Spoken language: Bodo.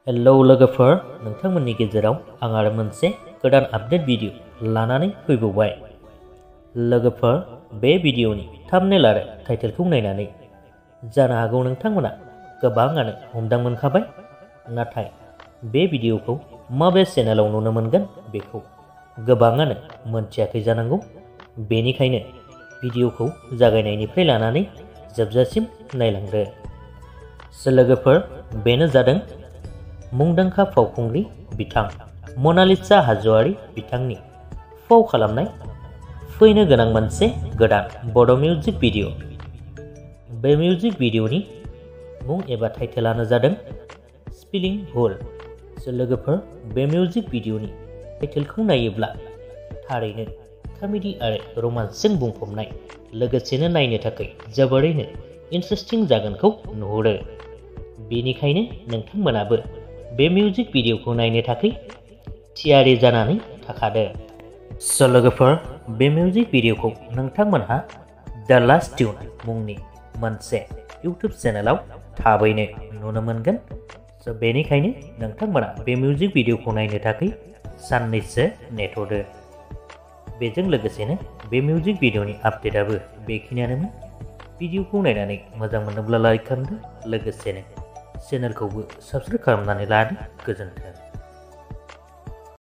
हेलौ लोगोफोर, नोंथांमोननि गेजेराव आं आरो मोनसे गोदान आपडेट भिडिअ लानानै फैबावबाय। लोगोफोर, बे भिडिअनि थाम्बनेल आरो टाइटेलखौ नायनानै जानो हागौ नोंथांमोना गोबाङानो हमदांमोनखाबाय, नाथाय बे भिडिअखौ माबे चेनेलाव नुनो मोनगोन बेखौ गोबाङानो मोनथियाखै जानांगौ। बेनिखायनो भिडिअखौ जागायनायनिफ्राय लानानै जोबजासिम नायलांदो। लोगोफोर, बेनो जादों मुंदांखा फावखुंग्रि बिथां मनालिसा हाज'वारि बिथांनि फाव खालामनाय फैनो गोनां मोनसे गोदान बड' मिउजिक भिडिअ। बे मिउजिक भिडिअनि मुं एबा टाइटेलानो जादों स्पेलिं भुल। लोगोफोर, बे मिउजिक भिडिअनि टाइटेलखौ नायोब्ला थारैनो कमेडि आरो रमान्सजों बुंफबनाय, लोगोसेनो नायनो थाखाय जोबोरैनो इन्टारेस्टिं जागोनखौ नुहुरो। बेनिखायनो नोंथांमोनाबो बे मिउजिक भिडिअखौ नायनो थाखाय थियारि जानानै थाखादो। लोगोफोर, बे मिउजिक भिडिअखौ नोंथांमोनहा द लास्ट टिउन मुंनि मोनसे इउटुब चेनेलाव थाबैनो नुनो मोनगोन। बेनिखायनो नोंथांमोना बे मिउजिक भिडिअखौ नायनो थाखाय साननैसो नेथ'दो। बेजों लोगोसेनो बे मिउजिक भिडिअनि आपडेटआबो बेखिनियानोमोन। भिडिअखौ नायनानै मोजां मोनोब्ला लाइक खालामदो, लोगोसेनो चेनेलखौबो साबस्क्राइब खालामनानै लादो। गोजोन्थों।